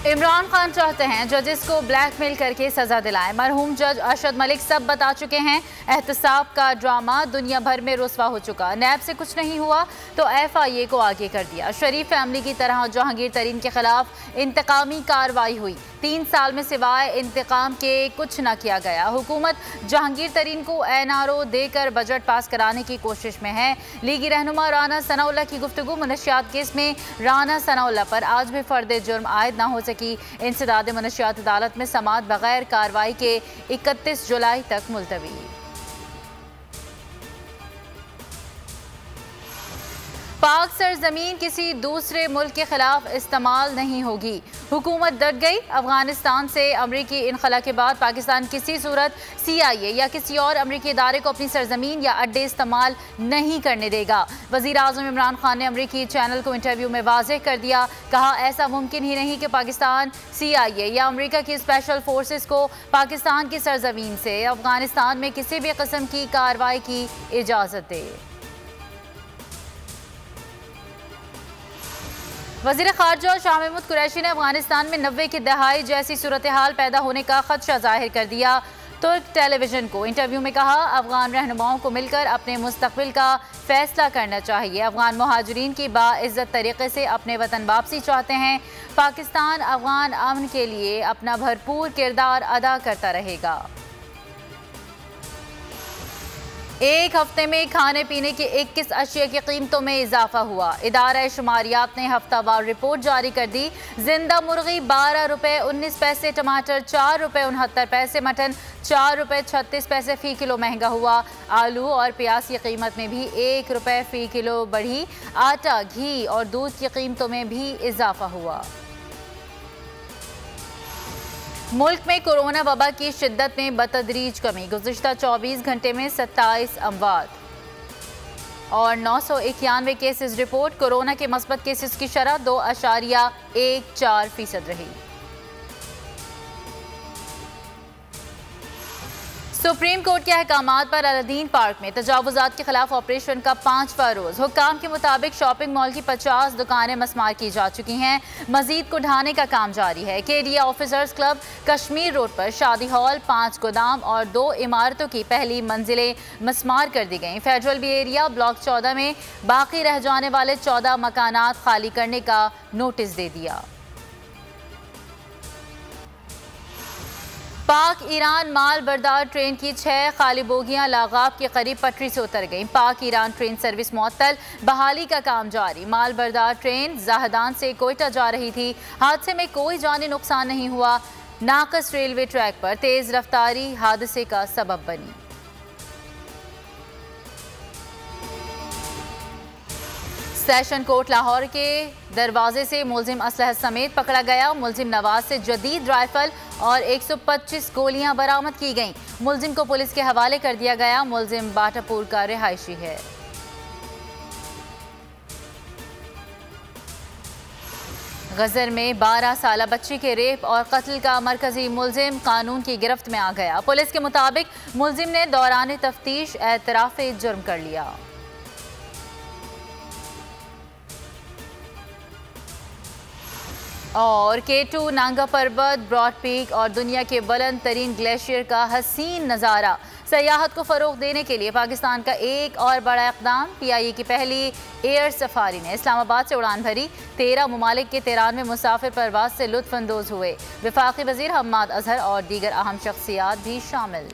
इमरान खान चाहते हैं जजेस को ब्लैकमेल करके सजा दिलाएं। मरहूम जज अरशद मलिक सब बता चुके हैं। एहतसाब का ड्रामा दुनिया भर में रुस्वा हो चुका। नैब से कुछ नहीं हुआ तो FIA को आगे कर दिया। शरीफ फैमिली की तरह जहांगीर तरीन के खिलाफ इंतकामी कार्रवाई हुई। 3 साल में सिवाय इंतकाम के कुछ न किया गया। हुकूमत जहांगीर तरीन को NRO देकर बजट पास कराने की कोशिश में है। लीगी रहनुमा राना सनाउल्लाह की गुफ्तगू। मनशियात केस में राना सनाउल्लाह पर आज भी फर्द जुर्म आयद न हो सकी। इंसदाद मनशियात अदालत में समाअत बगैर कार्रवाई के 31 जुलाई तक मुलतवी। पाक सरजमीन किसी दूसरे मुल्क के खिलाफ इस्तेमाल नहीं होगी। हुकूमत डट गई। अफगानिस्तान से अमरीकी इनखला के बाद पाकिस्तान किसी सूरत CIA या किसी और अमरीकी इदारे को अपनी सरजमीन या अड्डे इस्तेमाल नहीं करने देगा। वज़ीर आज़म इमरान खान ने अमरीकी चैनल को इंटरव्यू में वाज़ेह कर दिया। कहा, ऐसा मुमकिन ही नहीं कि पाकिस्तान CIA या अमरीका की स्पेशल फोर्सेस को पाकिस्तान की सरजमीन से अफगानिस्तान में किसी भी किस्म की कार्रवाई की इजाज़त दे। वज़ीर ख़ारजा शाह महमूद कुरैशी ने अफगानिस्तान में 90 की दहाई जैसी सूरत हाल पैदा होने का खदशा जाहिर कर दिया। तुर्क टेलीविजन को इंटरव्यू में कहा, अफगान रहनुमाओं को मिलकर अपने मुस्तकबिल का फैसला करना चाहिए। अफगान मुहाजिरीन की बाइज़्ज़त तरीके से अपने वतन वापसी चाहते हैं। पाकिस्तान अफगान अमन के लिए अपना भरपूर किरदार अदा करता रहेगा। एक हफ्ते में खाने पीने की 21 अशिया की कीमतों में इजाफा हुआ। इदारा शुमारियात ने हफ्तावार रिपोर्ट जारी कर दी। जिंदा मुर्गी 12 रुपये 19 पैसे, टमाटर 4 रुपये 69 पैसे, मटन 4 रुपये 36 पैसे फ़ी किलो महंगा हुआ। आलू और प्याज की कीमत में भी 1 रुपये फ़ी किलो बढ़ी। आटा, घी और दूध की कीमतों में भी इजाफा हुआ। मुल्क में कोरोना वबा की शिद्दत में बतदरीज कमी। गुज़िश्ता 24 घंटे में 27 अमवात और 991 केसेस रिपोर्ट। कोरोना के मस्बत केसेस की शरह 2.14% रही। सुप्रीम कोर्ट के अहकामात पर अलादीन पार्क में तजावुजात के खिलाफ ऑपरेशन का 5वां रोज। हुक्काम के मुताबिक शॉपिंग मॉल की 50 दुकानें मस्मार की जा चुकी हैं। मजीद को ढाने का काम जारी है। KDA officers club Kashmir road पर शादी हॉल, 5 गोदाम और 2 इमारतों की पहली मंजिलें मस्मार कर दी गई। फेडरल बी एरिया ब्लॉक 14 में बाकी रह जाने वाले 14 मकानात खाली करने का नोटिस दे दिया। पाक ईरान माल बरदार ट्रेन की 6 खाली बोगियां लागाब के करीब पटरी से उतर गईं। पाक ईरान ट्रेन सर्विस मुअत्तल, बहाली का काम जारी। माल बरदार ट्रेन जाहदान से कोयटा जा रही थी। हादसे में कोई जानी नुकसान नहीं हुआ। नाकस रेलवे ट्रैक पर तेज रफ्तारी हादसे का सबब बनी। सेशन कोर्ट लाहौर के दरवाजे से मुलजिम असलह समेत पकड़ा गया। मुलजिम नवाज से जदीद राइफल और 125 गोलियां बरामद की गईं। मुलजिम को पुलिस के हवाले कर दिया गया। मुलजिम बाटापुर का रिहायशी है। गजर में 12 साला बच्ची के रेप और कत्ल का मरकजी मुलजिम कानून की गिरफ्त में आ गया। पुलिस के मुताबिक मुलजिम ने दौरान तफ्तीश एतराफ जुर्म कर लिया। और K2 नांगा पर्वत, ब्रॉड पीक और दुनिया के बुलंद तरीन ग्लेशियर का हसीन नज़ारा। सयाहत को फ़रोग देने के लिए पाकिस्तान का एक और बड़ा इक़दाम। PIA की पहली एयर सफारी ने इस्लामाबाद से उड़ान भरी। 13 ममालिक के 93 मुसाफिर परवाज से लुत्फ़ अंदोज़ हुए। वफाकी वज़ीर हम्माद अज़हर और दीगर अहम शख्सियात भी शामिल।